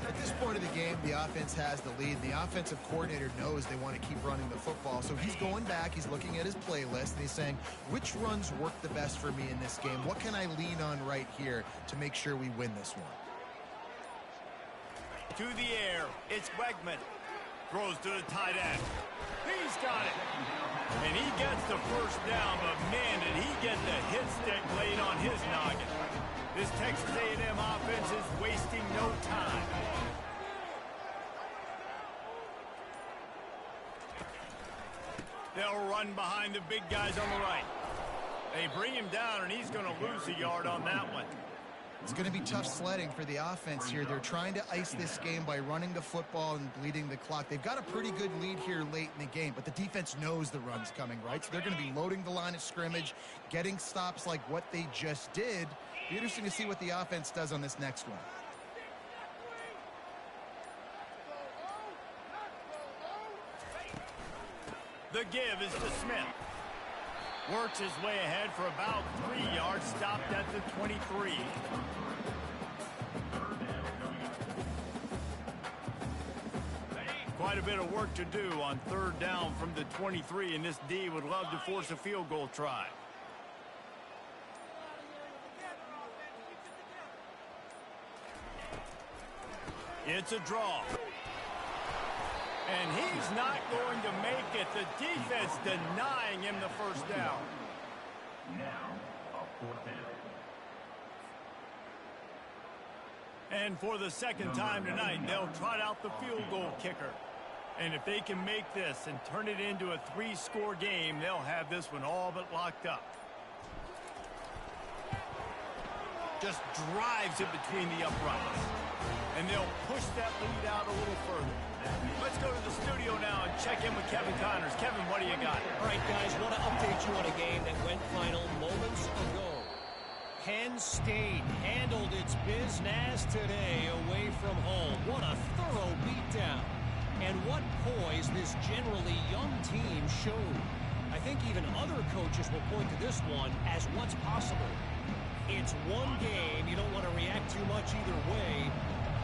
At this point of the game, the offense has the lead. The offensive coordinator knows they want to keep running the football. So he's going back, he's looking at his playlist, and he's saying, which runs work the best for me in this game? What can I lean on right here to make sure we win this one? To the air, it's Wegman. Throws to the tight end. He's got it. And he gets the first down, but man, did he get the hit stick laid on his noggin. This Texas A&M offense is wasting no time. They'll run behind the big guys on the right. They bring him down, and he's going to lose a yard on that one. It's going to be tough sledding for the offense here. They're trying to ice this game by running the football and bleeding the clock. They've got a pretty good lead here late in the game, but the defense knows the run's coming, right? So they're going to be loading the line of scrimmage, getting stops like what they just did. Be interesting to see what the offense does on this next one. The give is to Smith. Works his way ahead for about 3 yards, stopped at the 23. Quite a bit of work to do on 3rd down from the 23, and this D would love to force a field goal try. It's a draw. And he's not going to make it. The defense denying him the first down. Now, a 4th down. And for the second time tonight, they'll trot out the field goal kicker. And if they can make this and turn it into a 3-score game, they'll have this one all but locked up. Just drives it between the uprights. And they'll push that lead out a little further. Let's go to the studio now and check in with Kevin Connors. Kevin, what do you got? All right, guys, want to update you on a game that went final moments ago. Penn State handled its business today away from home. What a thorough beatdown. And what poise this generally young team showed. I think even other coaches will point to this one as what's possible. It's one game. You don't want to react too much either way.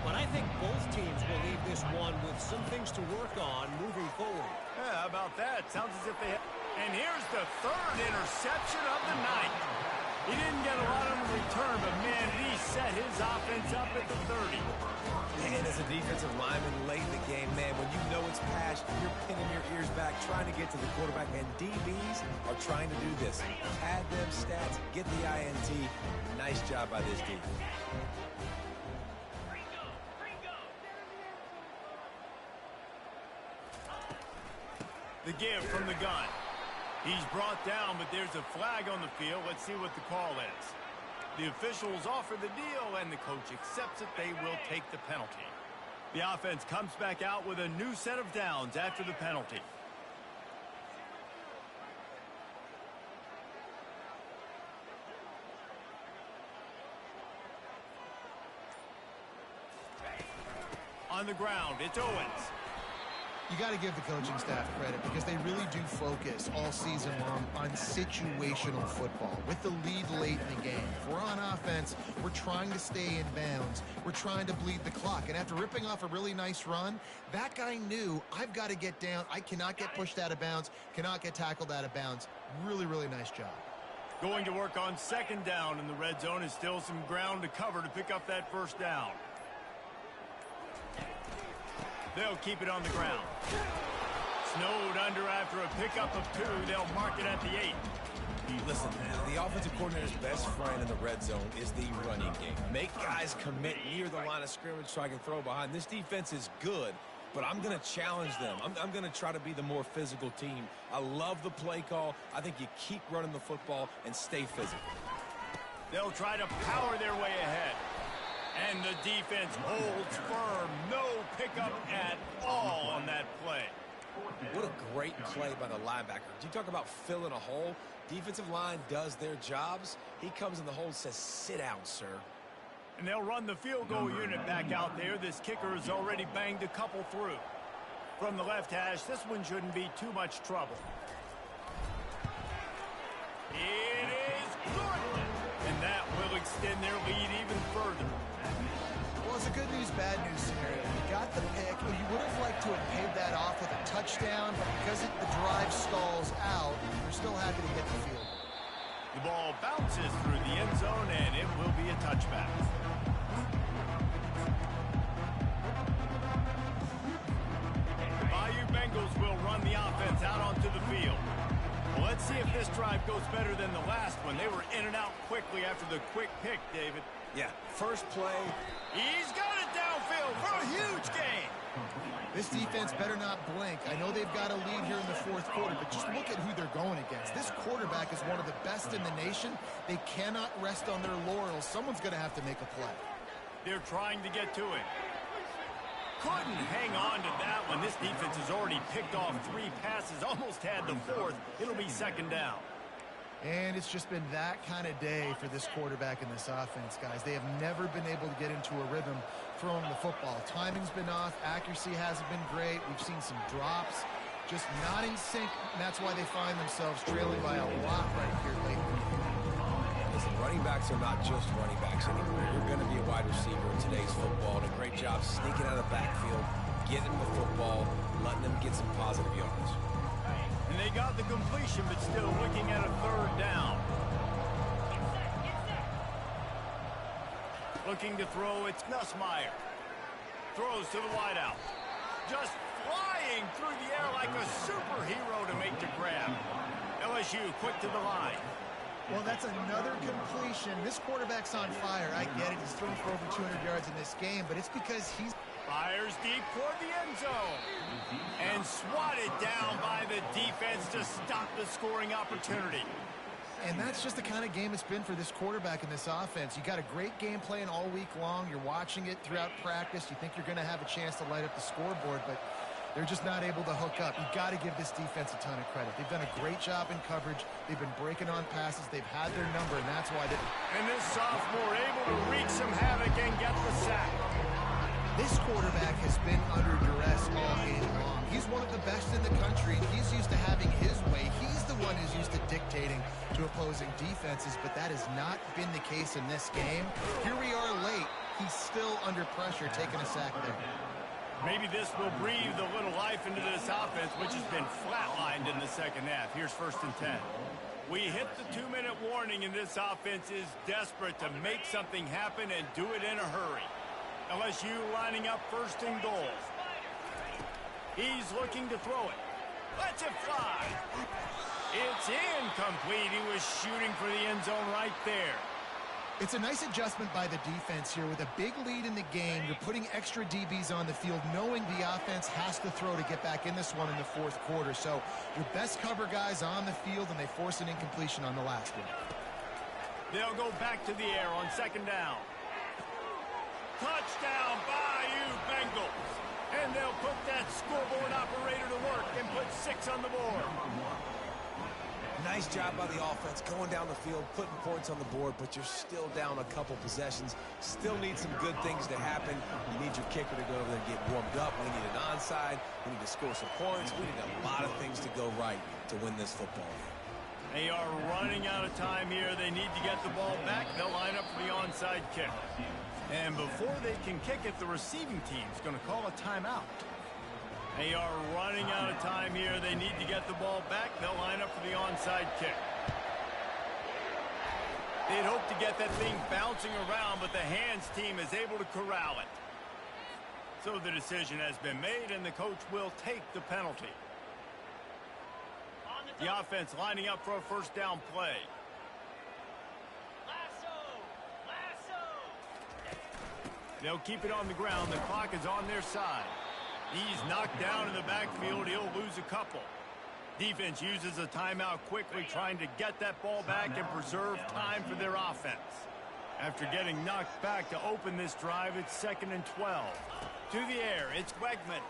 But I think both teams will leave this one with some things to work on moving forward. Yeah, how about that? Sounds as if they have... And here's the 3rd interception of the night. He didn't get a lot on the return, but man, he set his offense up at the 30. And as a defensive lineman late in the game, man, when you know it's passed, you're pinning your ears back, trying to get to the quarterback, and DBs are trying to do this. Pad them stats, get the INT. Nice job by this D. The give from the gun. He's brought down, but there's a flag on the field. Let's see what the call is. The officials offer the deal, and the coach accepts it. They will take the penalty. The offense comes back out with a new set of downs after the penalty. On the ground, it's Owens. You got to give the coaching staff credit because they really do focus all season long on situational football. With the lead late in the game, if we're on offense, we're trying to stay in bounds. We're trying to bleed the clock. And after ripping off a really nice run, that guy knew, I've got to get down. I cannot get pushed out of bounds, cannot get tackled out of bounds. Really, really nice job. Going to work on 2nd down in the red zone is still some ground to cover to pick up that first down. They'll keep it on the ground. Snowed under after a pickup of 2. They'll mark it at the 8. Listen, the offensive coordinator's best friend in the red zone is the running game. Make guys commit near the line of scrimmage so I can throw behind. This defense is good, but I'm going to challenge them. I'm going to try to be the more physical team. I love the play call. I think you keep running the football and stay physical. They'll try to power their way ahead. And the defense holds firm. No pickup at all on that play. What a great play by the linebacker. You talk about filling a hole. Defensive line does their jobs. He comes in the hole and says, sit down, sir. And they'll run the field goal unit back out there. This kicker has already banged a couple through. From the left hash, this one shouldn't be too much trouble. It is good. And that will extend their lead even further. Well, it's a good news, bad news scenario. You got the pick, and you would have liked to have paid that off with a touchdown, but because the drive stalls out, you're still happy to get the field. The ball bounces through the end zone, and it will be a touchback. The Bayou Bengals will run the offense out onto the field. Well, let's see if this drive goes better than the last one. They were in and out quickly after the quick pick, David. Yeah, first play. He's got it downfield for a huge gain. This defense better not blink. I know they've got a lead here in the fourth quarter, but just look at who they're going against. This quarterback is one of the best in the nation. They cannot rest on their laurels. Someone's going to have to make a play. They're trying to get to him. Couldn't hang on to that one. This defense has already picked off 3 passes, almost had the 4th. It'll be second down. And it's just been that kind of day for this quarterback in this offense, guys. They have never been able to get into a rhythm throwing the football. Timing's been off. Accuracy hasn't been great. We've seen some drops. Just not in sync, and that's why they find themselves trailing by a lot right here lately. Listen, running backs are not just running backs anymore. You're going to be a wide receiver in today's football. And a great job sneaking out of the backfield, getting the football, letting them get some positive yards. And they got the completion, but still looking at a third down. Looking to throw, it's Nussmeier. Throws to the wideout. Just flying through the air like a superhero to make the grab. LSU quick to the line. Well, that's another completion. This quarterback's on fire. I get it. He's thrown for over 200 yards in this game, but it's because he's... Fires deep toward the end zone. And swatted down by the defense to stop the scoring opportunity. And that's just the kind of game it's been for this quarterback in this offense. You got a great game plan all week long. You're watching it throughout practice. You think you're going to have a chance to light up the scoreboard, but they're just not able to hook up. You got to give this defense a ton of credit. They've done a great job in coverage. They've been breaking on passes. They've had their number, and that's why they... And this sophomore able to wreak some havoc and get the sack. This quarterback has been under duress all game long. He's one of the best in the country. He's used to having his way. He's the one who's used to dictating to opposing defenses, but that has not been the case in this game. Here we are late. He's still under pressure, taking a sack there. Maybe this will breathe a little life into this offense, which has been flatlined in the second half. Here's 1st and 10. We hit the 2-minute warning, and this offense is desperate to make something happen and do it in a hurry. LSU lining up 1st and goal. He's looking to throw it. Lets it fly. It's incomplete. He was shooting for the end zone right there. It's a nice adjustment by the defense here. With a big lead in the game, you're putting extra DBs on the field, knowing the offense has to throw to get back in this one in the 4th quarter. So your best cover guys on the field, and they force an incompletion on the last one. They'll go back to the air on 2nd down. Touchdown, Bayou Bengals. And they'll put that scoreboard operator to work and put 6 on the board. Nice job by the offense going down the field, putting points on the board, but you're still down a couple possessions. Still need some good things to happen. You need your kicker to go over there and get warmed up. We need an onside. We need to score some points. We need a lot of things to go right to win this football game. They are running out of time here. They need to get the ball back. They'll line up for the onside kick. And before they can kick it, the receiving team's going to call a timeout. They are running out of time here. They need to get the ball back. They'll line up for the onside kick. They'd hope to get that thing bouncing around, but the hands team is able to corral it. So the decision has been made, and the coach will take the penalty. The offense lining up for a 1st down play. They'll keep it on the ground. The clock is on their side. He's knocked down in the backfield. He'll lose a couple. Defense uses a timeout quickly, trying to get that ball back and preserve time for their offense. After getting knocked back to open this drive, it's 2nd and 12. To the air, it's Wegman.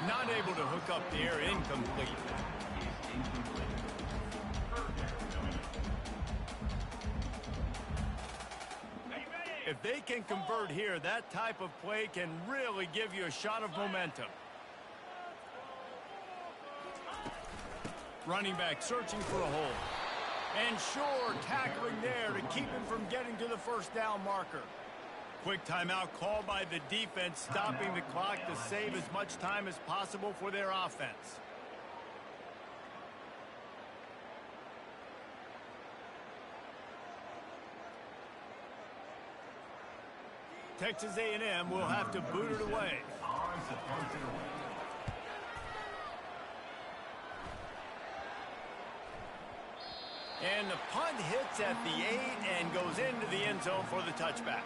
Not able to hook up the air, incomplete. If they can convert here, that type of play can really give you a shot of momentum. Running back searching for a hole. And sure, tackling there to keep him from getting to the first down marker. Quick timeout called by the defense, stopping the clock to save as much time as possible for their offense. Texas A&M will have to boot it away. And the punt hits at the 8 and goes into the end zone for the touchback.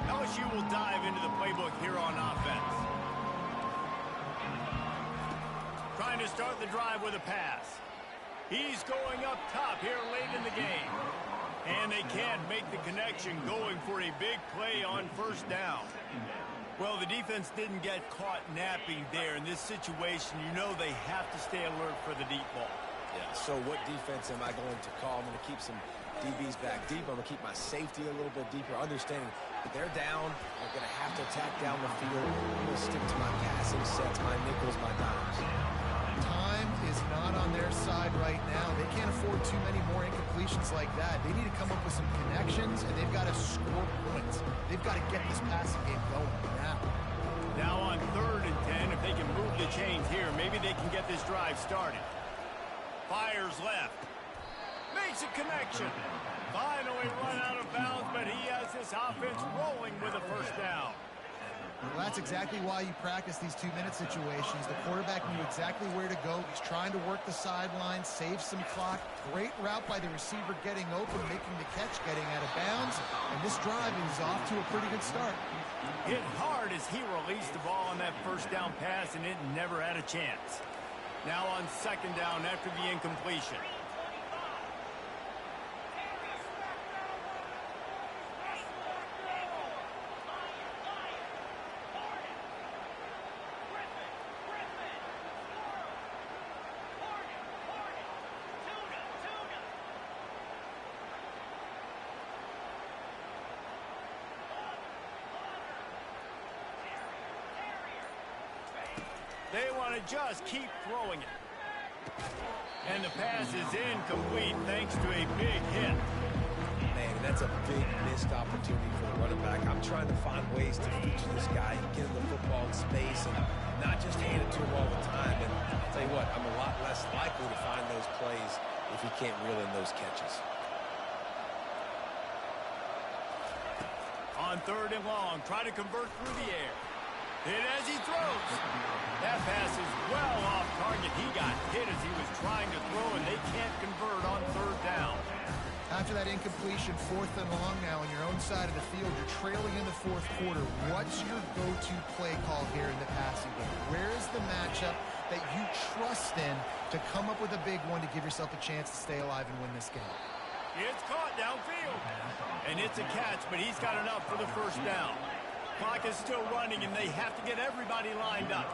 LSU will dive into the playbook here on offense. Trying to start the drive with a pass. He's going up top here late in the game. And they can't make the connection, going for a big play on first down. Well, the defense didn't get caught napping there. In this situation, you know they have to stay alert for the deep ball. Yeah, so what defense am I going to call? I'm going to keep some DBs back deep. I'm going to keep my safety a little bit deeper, understanding that they're down. They're going to have to attack down the field. I'm going to stick to my passing sets, my nickels, my dimes. Time is not on their side right now. They can't afford too many more incompletions like that. They need to come up with some connections, and they've got to score points. They've got to get this passing game going now. Now on 3rd and 10, if they can move the chains here, maybe they can get this drive started. Fires left. Makes a connection. Finally run out of bounds, but he has this offense rolling with a first down. Well, that's exactly why you practice these 2-minute situations. The quarterback knew exactly where to go. He's trying to work the sideline, save some clock. Great route by the receiver getting open, making the catch, getting out of bounds. And this drive is off to a pretty good start. Hit hard as he released the ball on that first down pass, and it never had a chance. Now on 2nd down after the incompletion. They want to just keep throwing it. And the pass is incomplete thanks to a big hit. Man, that's a big missed opportunity for the running back. I'm trying to find ways to feature this guy and get him the football in space and not just hand it to him all the time. And I'll tell you what, I'm a lot less likely to find those plays if he can't reel in those catches. On 3rd and long, try to convert through the air. Hit as he throws. That pass is well off target. He got hit as he was trying to throw, and they can't convert on 3rd down. After that incompletion, 4th and long now on your own side of the field, you're trailing in the 4th quarter. What's your go-to play call here in the passing game? Where is the matchup that you trust in to come up with a big one to give yourself a chance to stay alive and win this game? It's caught downfield. And it's a catch, but he's got enough for the first down. Clock is still running, and they have to get everybody lined up.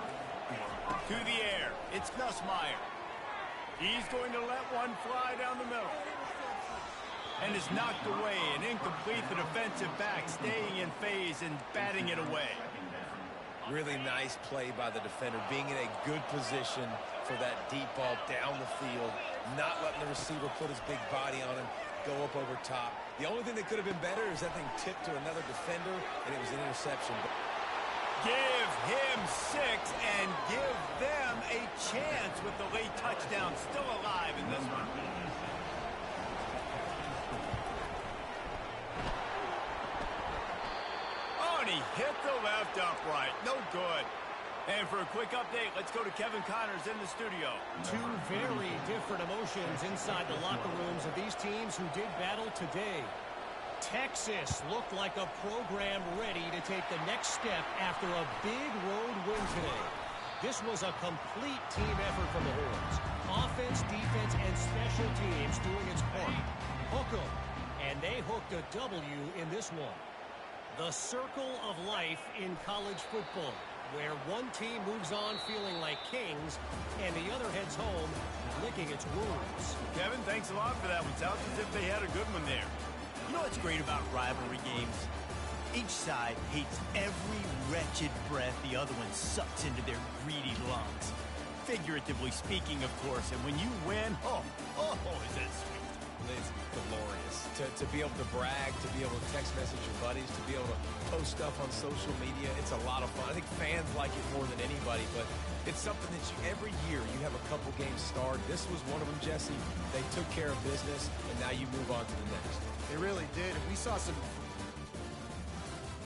To the air, it's Nussmeier. He's going to let one fly down the middle. And is knocked away and incomplete. The defensive back staying in phase and batting it away. Really nice play by the defender, being in a good position for that deep ball down the field, not letting the receiver put his big body on him, go up over top. The only thing that could have been better is that thing tipped to another defender, and it was an interception. Give him 6 and give them a chance with the late touchdown still alive in this one. Oh, and he hit the left upright. No good. And for a quick update, let's go to Kevin Connors in the studio. Two very different emotions inside the locker rooms of these teams who did battle today. Texas looked like a program ready to take the next step after a big road win today. This was a complete team effort from the Horns. Offense, defense, and special teams doing its part. Hook 'em. And they hooked a W in this one. The circle of life in college football, where one team moves on feeling like kings and the other heads home licking its wounds. Kevin, thanks a lot for that one. Sounds as if they had a good one there. You know what's great about rivalry games? Each side hates every wretched breath the other one sucks into their greedy lungs. Figuratively speaking, of course, and when you win, oh, is that sweet. It's glorious. To be able to brag, to be able to text message your buddies, to be able to post stuff on social media, it's a lot of fun. I think fans like it more than anybody, but it's something that every year you have a couple games start. This was one of them, Jesse. They took care of business, and now you move on to the next. They really did. We saw some